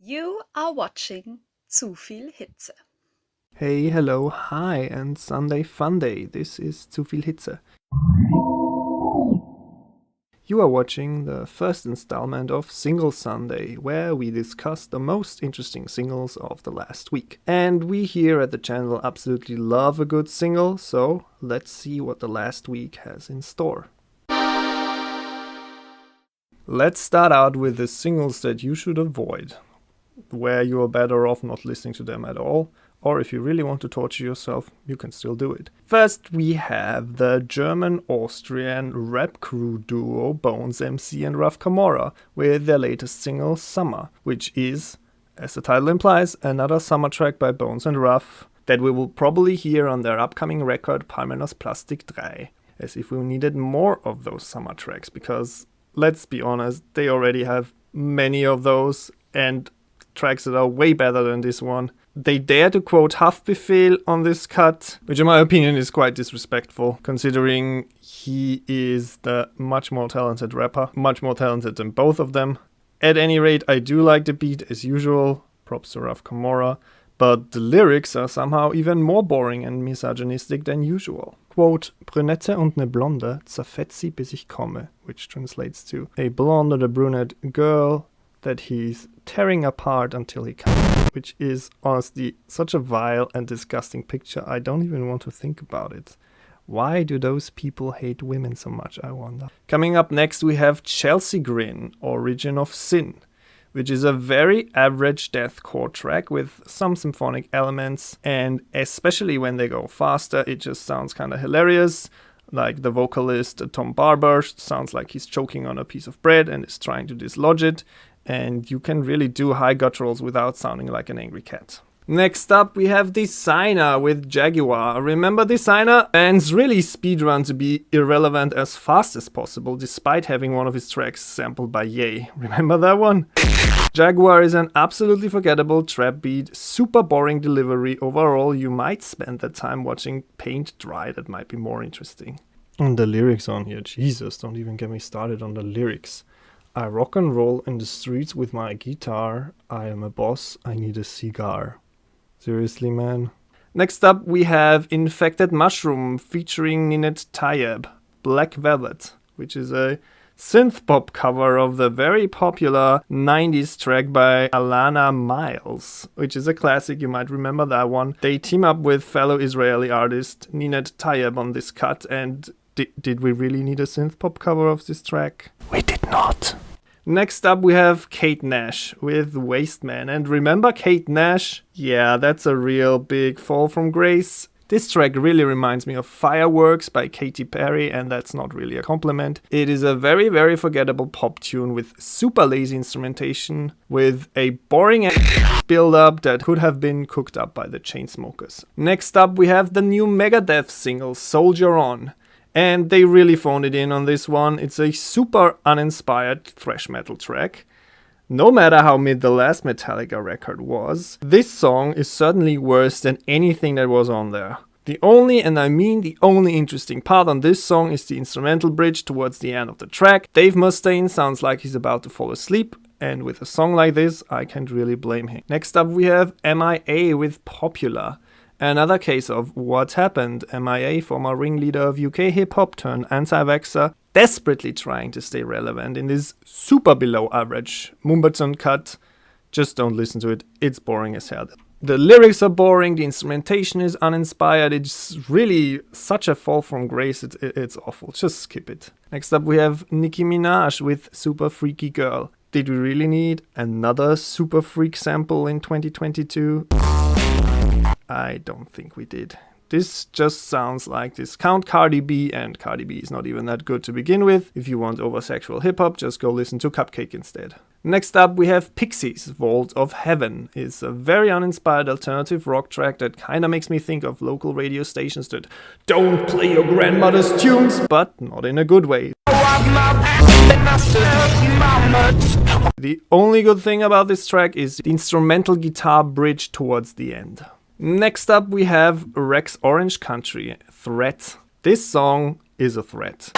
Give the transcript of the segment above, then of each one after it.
You are watching Zu viel Hitze. Hey, hello, hi, and Sunday Funday. This is Zu viel Hitze. You are watching the first installment of Single Sunday, where we discuss the most interesting singles of the last week. And we here at the channel absolutely love a good single, so let's see what the last week has in store. Let's start out with the singles that you should avoid, where you are better off not listening to them at all, or if you really want to torture yourself, you can still do it. First, we have the German-Austrian rap crew duo BONEZMC and CAMORA with their latest single Sommer, which is, as the title implies, another summer track by Bones and Ruff that we will probably hear on their upcoming record Palmenos Plastik 3. As if we needed more of those summer tracks, because let's be honest, they already have many of those and tracks that are way better than this one. They dare to quote Haftbefehl on this cut, which in my opinion is quite disrespectful, considering he is the much more talented rapper, much more talented than both of them. At any rate, I do like the beat as usual, props to Raf CAMORA, but the lyrics are somehow even more boring and misogynistic than usual. Quote, Brünette und ne Blonde, zerfetzt sie bis ich komme, which translates to, a blonde and a brunette girl that he's tearing apart until he comes, which is honestly such a vile and disgusting picture. I don't even want to think about it. Why do those people hate women so much, I wonder? Coming up next, we have Chelsea GRIN, Origin of Sin, which is a very average deathcore track with some symphonic elements, and especially when they go faster, it just sounds kind of hilarious. Like the vocalist Tom Barber sounds like he's choking on a piece of bread and is trying to dislodge it, and you can really do high gutturals without sounding like an angry cat. Next up, we have DESIIGNER with Jaguar. Remember DESIIGNER? Bands really speedrun to be irrelevant as fast as possible, despite having one of his tracks sampled by Ye. Remember that one? Jaguar is an absolutely forgettable trap beat, super boring delivery. Overall, you might spend that time watching paint dry. That might be more interesting. And the lyrics on here, Jesus, don't even get me started on the lyrics. I rock and roll in the streets with my guitar. I am a boss, I need a cigar. Seriously, man? Next up, we have Infected Mushroom featuring NINET TAYEB, Black Velvet, which is a synth-pop cover of the very popular 90s track by Alana Miles, which is a classic, you might remember that one. They team up with fellow Israeli artist NINET TAYEB on this cut, and did we really need a synth-pop cover of this track? We did not. Next up, we have Kate Nash with Wasteman. And remember Kate Nash? Yeah, that's a real big fall from grace. This track really reminds me of Fireworks by Katy Perry, and that's not really a compliment. It is a very, very forgettable pop tune with super lazy instrumentation, with a boring build-up that could have been cooked up by the Chainsmokers. Next up, we have the new MEGADETH single, Soldier On. And they really phoned it in on this one. It's a super uninspired thrash metal track. No matter how mid the last Metallica record was, this song is certainly worse than anything that was on there. The only, and I mean the only interesting part on this song is the instrumental bridge towards the end of the track. Dave Mustaine sounds like he's about to fall asleep, and with a song like this, I can't really blame him. Next up we have M.I.A. with Popular. Another case of what happened. M.I.A., former ringleader of UK hip-hop turned anti-vaxxer, desperately trying to stay relevant in this super below average Mumbatson cut. Just don't listen to it, it's boring as hell. The lyrics are boring, the instrumentation is uninspired, it's really such a fall from grace, it's awful, just skip it. Next up we have MINAJ with Super Freaky Girl. Did we really need another super freak sample in 2022? I don't think we did. This just sounds like discount Cardi B, and Cardi B is not even that good to begin with. If you want over-sexual hip-hop, just go listen to Cupcake instead. Next up we have PIXIES, Vault of Heaven. It's a very uninspired alternative rock track that kinda makes me think of local radio stations that don't play your grandmother's tunes, but not in a good way. The only good thing about this track is the instrumental guitar bridge towards the end. Next up we have Rex Orange Country, Threat. This song is a threat.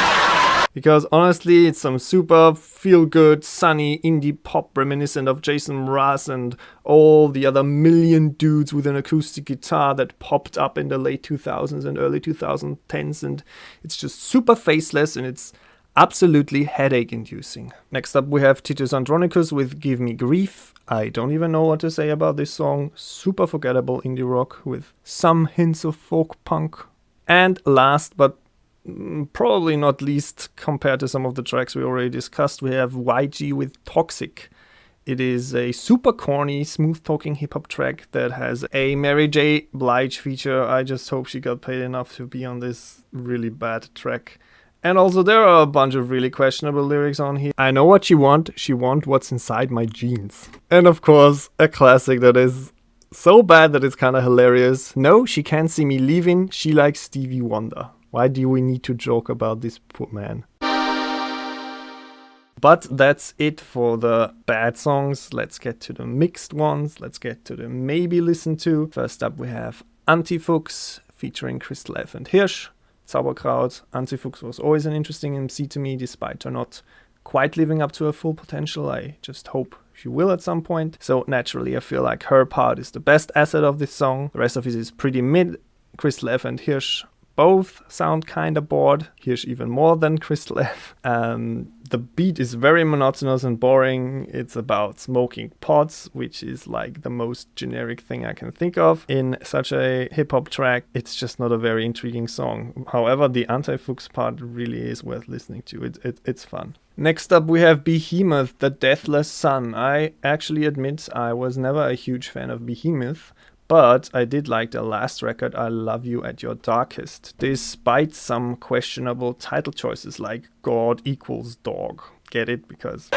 because honestly it's some super feel-good, sunny indie pop reminiscent of Jason Mraz and all the other million dudes with an acoustic guitar that popped up in the late 2000s and early 2010s, and it's just super faceless and it's absolutely headache-inducing. Next up we have TITUS Andronicus with Give Me Grief. I don't even know what to say about this song. Super forgettable indie rock with some hints of folk punk. And last but probably not least compared to some of the tracks we already discussed, we have YG with Toxic. It is a super corny, smooth-talking hip-hop track that has a Mary J. Blige feature. I just hope she got paid enough to be on this really bad track. And also there are a bunch of really questionable lyrics on here. I know what she want what's inside my jeans. And of course, a classic that is so bad that it's kind of hilarious. No, she can't see me leaving, she likes Stevie Wonder. Why do we need to joke about this poor man? But that's it for the bad songs. Let's get to the mixed ones. Let's get to the maybe listen to. First up we have ANTIFUCHS featuring Crystal F and HIRSCH. Zauberkraut. ANTIFUCHS was always an interesting MC to me, despite her not quite living up to her full potential. I just hope she will at some point. So naturally I feel like her part is the best asset of this song. The rest of it is pretty mid. Crystal F and HIRSCH both sound kinda bored. HIRSCH even more than Crystal F. The beat is very monotonous and boring. It's about smoking pots, which is like the most generic thing I can think of in such a hip-hop track. It's just not a very intriguing song. However, the ANTIFUCHS part really is worth listening to. It's fun. Next up we have BEHEMOTH, the Deathless Sun. I actually admit I was never a huge fan of BEHEMOTH, but I did like their last record, I Love You at Your Darkest, despite some questionable title choices like God equals Dog. Get it? Because...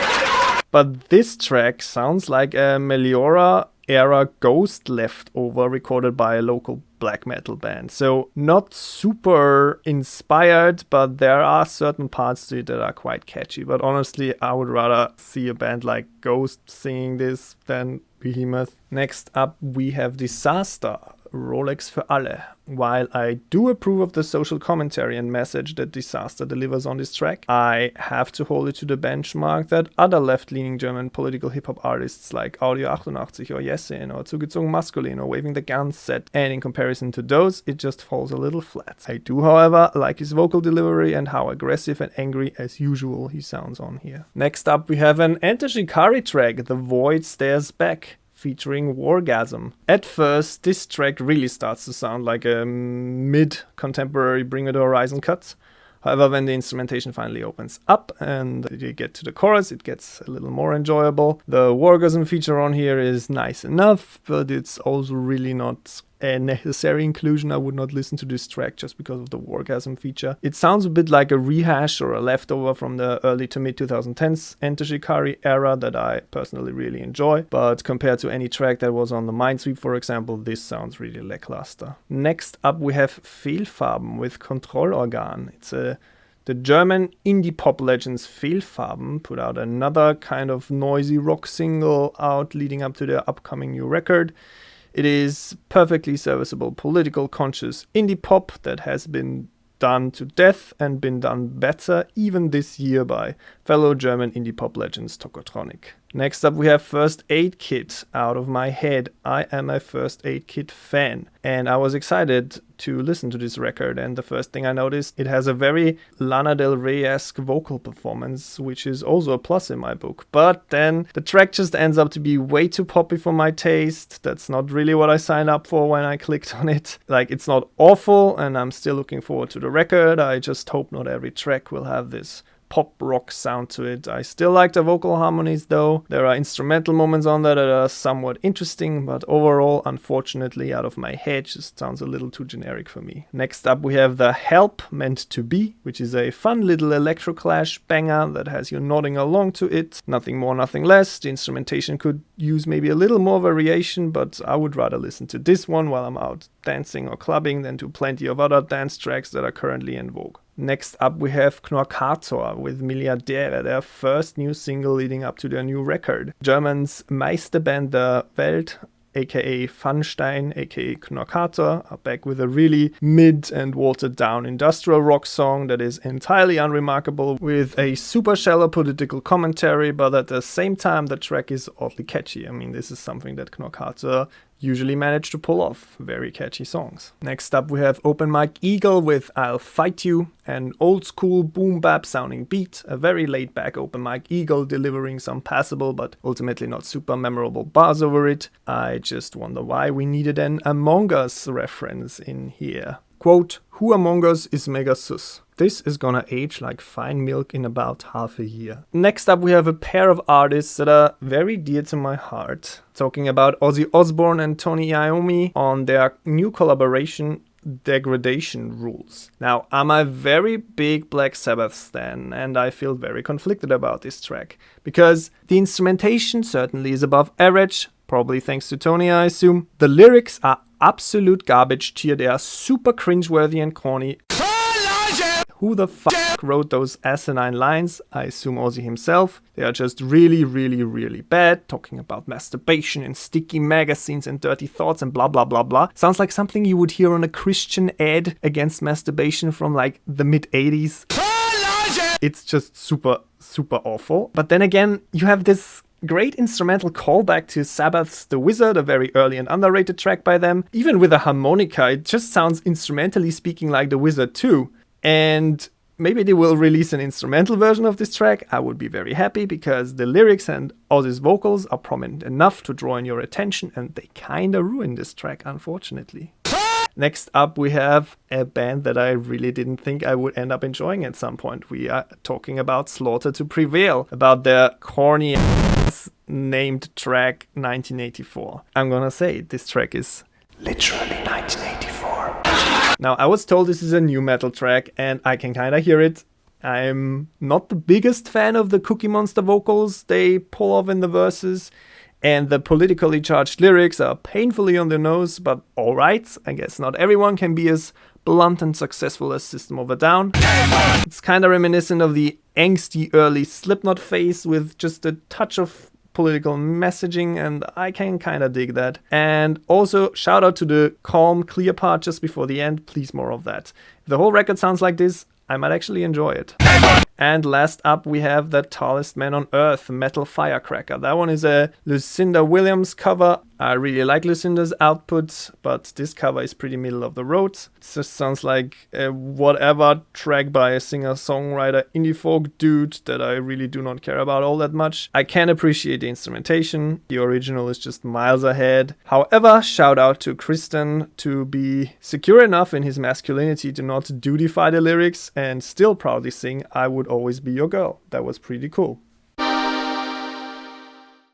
But this track sounds like a Meliora era Ghost leftover recorded by a local black metal band. So not super inspired, but there are certain parts to it that are quite catchy. But honestly, I would rather see a band like Ghost singing this than BEHEMOTH. Next up we have DISARSTAR, Rolex für alle. While I do approve of the social commentary and message that DISARSTAR delivers on this track, I have to hold it to the benchmark that other left-leaning German political hip-hop artists like Audio 88 or Yesin or Zugezogen Maskulin or Waving the Guns set, and in comparison to those, it just falls a little flat. I do, however, like his vocal delivery and how aggressive and angry as usual he sounds on here. Next up we have an Enter Shikari track, The Void Stares Back, featuring Wargasm. At first, this track really starts to sound like a mid-contemporary Bring Me the Horizon cut. However, when the instrumentation finally opens up and you get to the chorus, it gets a little more enjoyable. The Wargasm feature on here is nice enough, but it's also really not a necessary inclusion. I would not listen to this track just because of the Wargasm feature. It sounds a bit like a rehash or a leftover from the early to mid 2010s Enter Shikari era that I personally really enjoy, but compared to any track that was on the Minesweep, for example, this sounds really lackluster. Next up we have Fehlfarben with Kontrollorgan. It's the German indie pop legends Fehlfarben put out another kind of noisy rock single out leading up to their upcoming new record. It is perfectly serviceable, political conscious indie pop that has been done to death and been done better even this year by fellow German indie pop legends Tokotronic. Next up we have First Aid Kit, Out of My Head. I am a First Aid Kit fan and I was excited to listen to this record, and the first thing I noticed, it has a very Lana Del Rey-esque vocal performance, which is also a plus in my book. But then the track just ends up to be way too poppy for my taste. That's not really what I signed up for when I clicked on it. Like, it's not awful and I'm still looking forward to the record. I just hope not every track will have this pop rock sound to it. I still like the vocal harmonies though. There are instrumental moments on there that are somewhat interesting, but overall, unfortunately, Out of My Head just sounds a little too generic for me. Next up we have the Help Meant to Be, which is a fun little electroclash banger that has you nodding along to it. Nothing more, nothing less. The instrumentation could use maybe a little more variation, but I would rather listen to this one while I'm out dancing or clubbing than to plenty of other dance tracks that are currently in vogue. Next up we have Knorkator with Milliardäre, their first new single leading up to their new record. Germans Meisterband der Welt aka Funstein, aka Knorkator, are back with a really mid and watered down industrial rock song that is entirely unremarkable, with a super shallow political commentary, but at the same time the track is oddly catchy. I mean, this is something that Knorkator usually manage to pull off, very catchy songs. Next up we have Open Mike Eagle with I'll Fight You, an old school boom bap sounding beat, a very laid back Open Mike Eagle delivering some passable but ultimately not super memorable bars over it. I just wonder why we needed an Among Us reference in here. Quote, who among us is mega sus? This is gonna age like fine milk in about half a year. Next up we have a pair of artists that are very dear to my heart. Talking about Ozzy Osbourne and Tony Iommi on their new collaboration Degradation Rules. Now, I'm a very big Black Sabbath stan and I feel very conflicted about this track, because the instrumentation certainly is above average, probably thanks to Tony, I assume. The lyrics are absolute garbage tier, they are super cringeworthy and corny. Who the fuck wrote those asinine lines? I assume Ozzy himself. They are just really, really, really bad, talking about masturbation and sticky magazines and dirty thoughts and blah blah blah blah. Sounds like something you would hear on a Christian ad against masturbation from like the mid-80s. It's just super, super awful. But then again, you have this great instrumental callback to Sabbath's The Wizard, a very early and underrated track by them. Even with a harmonica, it just sounds instrumentally speaking like The Wizard too. And maybe they will release an instrumental version of this track. I would be very happy, because the lyrics and Ozzy's vocals are prominent enough to draw in your attention, and they kinda ruin this track, unfortunately. Next up we have a band that I really didn't think I would end up enjoying at some point. We are talking about Slaughter to Prevail, about their corny named track 1984. I'm gonna say this track is literally 1984. Now, I was told this is a new metal track, and I can kinda hear it. I'm not the biggest fan of the Cookie Monster vocals they pull off in the verses, and the politically charged lyrics are painfully on the nose, but alright. I guess not everyone can be as blunt and successful as System of a Down. It's kinda reminiscent of the angsty early Slipknot phase with just a touch of political messaging, and I can kinda dig that. And also, shout out to the calm, clear part just before the end. Please, more of that. If the whole record sounds like this, I might actually enjoy it. And last up we have The Tallest Man on Earth, Metal Firecracker. That one is a Lucinda Williams cover. I really like Lucinda's output, but this cover is pretty middle of the road. It just sounds like a whatever track by a singer-songwriter indie folk dude that I really do not care about all that much. I can appreciate the instrumentation. The original is just miles ahead. However, shout out to Kristen to be secure enough in his masculinity to not dudify the lyrics and still proudly sing I Would Always Be Your Girl. That was pretty cool.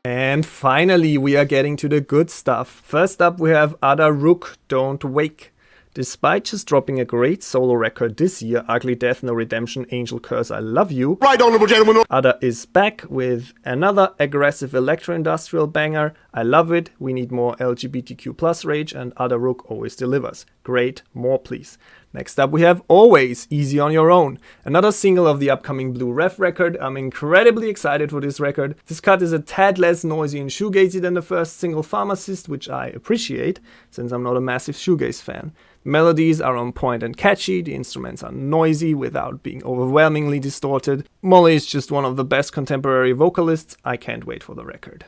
And finally, we are getting to the good stuff. First up, we have Ada Rook, Don't Wake. Despite just dropping a great solo record this year, Ugly Death, No Redemption, Angel Curse, I Love You, Right, honorable gentlemen. Ada is back with another aggressive electro-industrial banger. I love it. We need more LGBTQ+ rage, and Ada Rook always delivers. Great, more please. Next up we have Always, Easy on Your Own, another single of the upcoming Blue Ref record. I'm incredibly excited for this record. This cut is a tad less noisy and shoegazy than the first single Pharmacist, which I appreciate, since I'm not a massive shoegaze fan. The melodies are on point and catchy, the instruments are noisy without being overwhelmingly distorted. Molly is just one of the best contemporary vocalists. I can't wait for the record.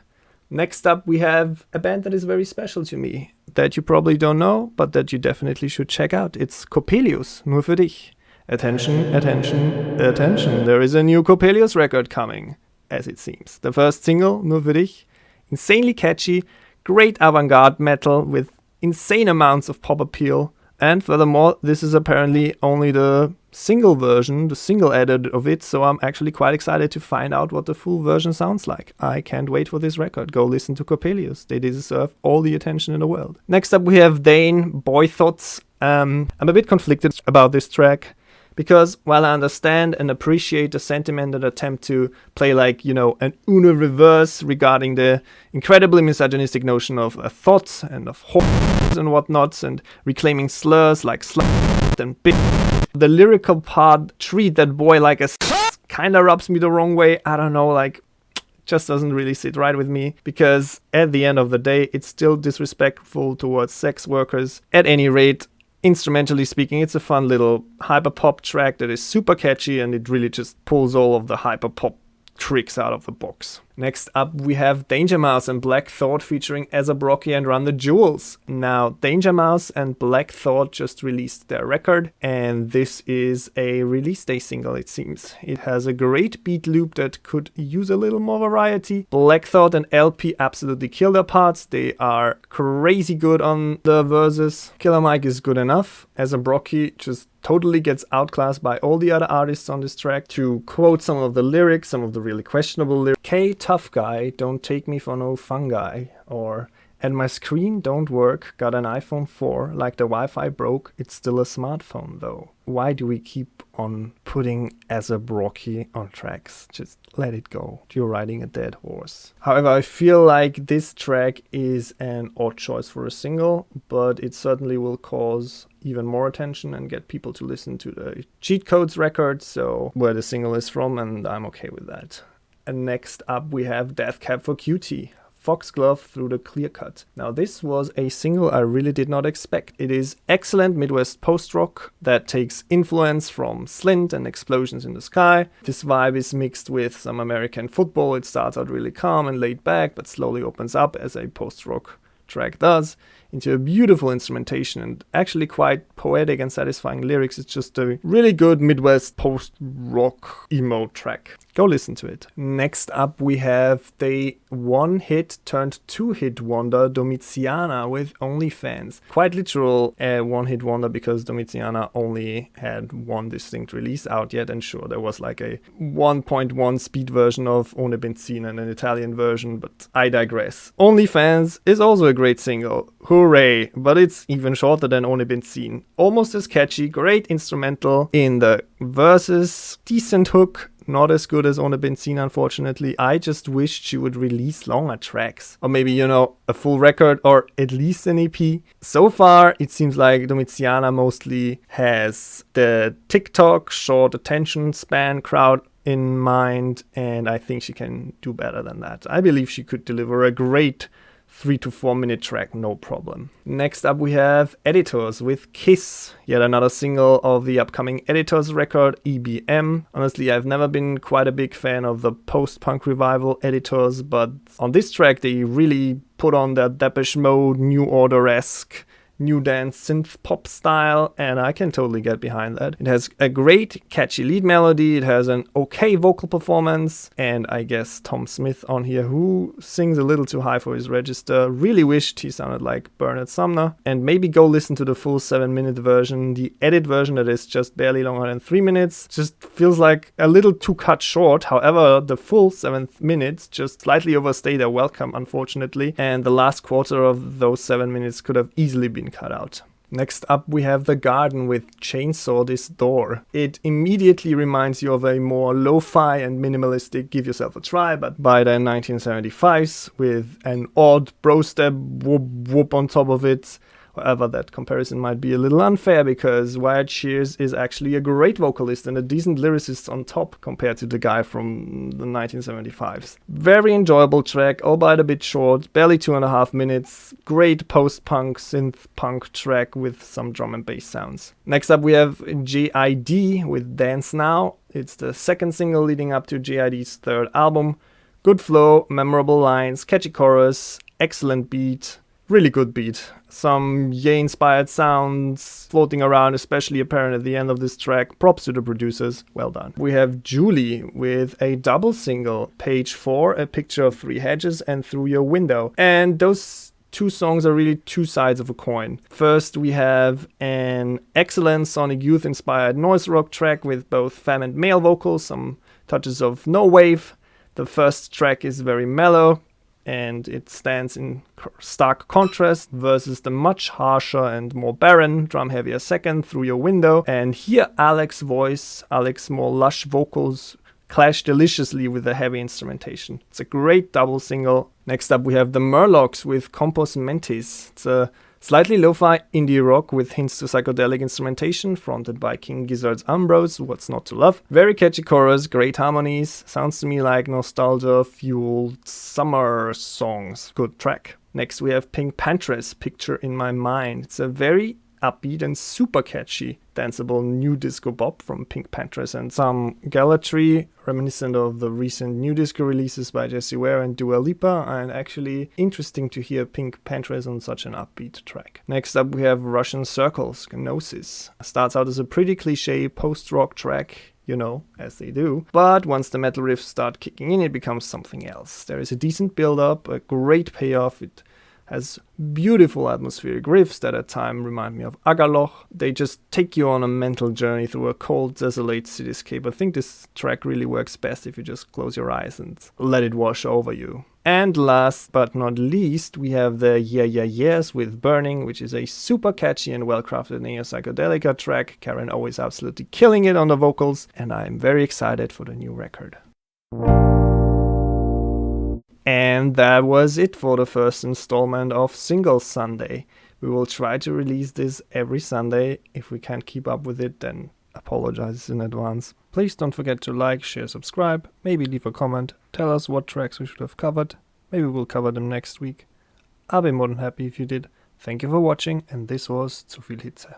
Next up we have a band that is very special to me, that you probably don't know, but that you definitely should check out. It's Coppelius, Nur für dich. Attention, attention, attention. There is a new Coppelius record coming, as it seems. The first single, Nur für dich, insanely catchy, great avant-garde metal with insane amounts of pop appeal. And furthermore, this is apparently only the single version, the single edit of it, so I'm actually quite excited to find out what the full version sounds like. I can't wait for this record. Go listen to Coppelius. They deserve all the attention in the world. Next up we have Dane, Boy Thoughts. I'm a bit conflicted about this track, because while I understand and appreciate the sentiment and attempt to play like, you know, an Uno reverse regarding the incredibly misogynistic notion of thoughts and of whores and whatnot, and reclaiming slurs like slut and bitch, the lyrical part treat that boy like a kinda rubs me the wrong way. I don't know, like, just doesn't really sit right with me, because at the end of the day, it's still disrespectful towards sex workers. At any rate, instrumentally speaking, it's a fun little hyperpop track that is super catchy, and it really just pulls all of the hyperpop tricks out of the box. Next up, we have Danger Mouse and Black Thought featuring ASAP Rocky and Run the Jewels. Now, Danger Mouse and Black Thought just released their record, and this is a release day single, it seems. It has a great beat loop that could use a little more variety. Black Thought and LP absolutely kill their parts. They are crazy good on the verses. Killer Mike is good enough. ASAP Rocky just totally gets outclassed by all the other artists on this track. To quote some of the lyrics, some of the really questionable lyrics: K, tough guy, don't take me for no fungi. Or, and my screen don't work, got an iPhone 4, like the Wi-Fi broke, it's still a smartphone though. Why do we keep on putting ASAP Rocky on tracks? Just let it go. You're riding a dead horse. However, I feel like this track is an odd choice for a single, but it certainly will cause even more attention and get people to listen to the Cheat Codes record, so where the single is from, and I'm okay with that. And next up we have Death Cab for Cutie, Foxglove Through the Clear Cut. Now this was a single I really did not expect. It is excellent Midwest post-rock that takes influence from Slint and Explosions in the Sky. This vibe is mixed with some American football. It starts out really calm and laid back, but slowly opens up, as a post-rock track does, into a beautiful instrumentation and actually quite poetic and satisfying lyrics. It's just a really good Midwest post-rock emo track. Go listen to it. Next up we have the one-hit turned two-hit wonder Domiziana with OnlyFans. Quite literal one-hit wonder, because Domiziana only had one distinct release out yet, and sure, there was like a 1.1 speed version of Ohne Benzin and an Italian version, but I digress. OnlyFans is also a great single. Hooray! But it's even shorter than Ohne Benzin. Almost as catchy, great instrumental in the verses, decent hook. Not as good as Ohne Benzin, unfortunately. I just wished she would release longer tracks. Or maybe, you know, a full record or at least an EP. So far, it seems like Domiziana mostly has the TikTok short attention span crowd in mind, and I think she can do better than that. I believe she could deliver a great 3 to 4 minute track, no problem. Next up we have Editors with Kiss, yet another single of the upcoming Editors record, EBM. Honestly, I've never been quite a big fan of the post-punk revival Editors, but on this track they really put on that Depeche Mode, New Order-esque new dance synth pop style, and I can totally get behind that. It has a great catchy lead melody, it has an okay vocal performance, and I guess Tom Smith on here, who sings a little too high for his register. Really wished he sounded like Bernard Sumner. And maybe go listen to the full 7-minute version. The edit version that is just barely longer than 3 minutes just feels like a little too cut short. However, the full 7 minutes just slightly overstay their welcome, unfortunately, and the last quarter of those 7 minutes could have easily been cut out. Next up we have The Garden with Chainsaw This Door. It immediately reminds you of a more lo-fi and minimalistic Give Yourself a Try, but by the 1975s, with an odd bro step whoop whoop on top of it. However, that comparison might be a little unfair, because Wyatt Shears is actually a great vocalist and a decent lyricist on top compared to the guy from the 1975s. Very enjoyable track, albeit a bit short, barely 2.5 minutes. Great post-punk, synth-punk track with some drum and bass sounds. Next up we have JID with Dance Now. It's the second single leading up to JID's third album. Good flow, memorable lines, catchy chorus, excellent beat. Really good beat. Some Ye-inspired sounds floating around, especially apparent at the end of this track. Props to the producers. Well done. We have Julie with a double single. Page 4, A Picture of Three Hedges and Through Your Window. And those two songs are really two sides of a coin. First, we have an excellent Sonic Youth inspired noise rock track with both femme and male vocals, some touches of no wave. The first track is very mellow, and it stands in stark contrast versus the much harsher and more barren, drum-heavier second, Through Your Window. And here Alex's voice, Alex's more lush vocals clash deliciously with the heavy instrumentation. It's a great double single. Next up we have the Murlocs with Compos Mentis. It's a Slightly lo-fi indie rock with hints to psychedelic instrumentation, fronted by King Gizzard's Ambrose, what's not to love. Very catchy chorus, great harmonies, sounds to me like nostalgia-fueled summer songs. Good track. Next we have PINKPANTHERESS, Picture in My Mind. It's a very upbeat and super catchy danceable new disco bop from PINKPANTHERESS and some gallantry reminiscent of the recent new disco releases by Jaguar and Dua Lipa, and actually interesting to hear PINKPANTHERESS on such an upbeat track. Next up we have Russian Circles, Gnosis. Starts out as a pretty cliche post-rock track, you know, as they do, but once the metal riffs start kicking in, it becomes something else. There is a decent build-up, a great payoff. It has beautiful atmospheric riffs that at times remind me of Agaloch. They just take you on a mental journey through a cold, desolate cityscape. I think this track really works best if you just close your eyes and let it wash over you. And last but not least, we have the Yeah Yeah Yeahs with Burning, which is a super catchy and well-crafted neo-psychedelica track. Karen always absolutely killing it on the vocals, and I'm very excited for the new record. And that was it for the first installment of Single Sunday. We will try to release this every Sunday. If we can't keep up with it, then apologize in advance. Please don't forget to like, share, subscribe, maybe leave a comment, tell us what tracks we should have covered. Maybe we'll cover them next week. I'll be more than happy if you did. Thank you for watching, and this was Zu viel Hitze.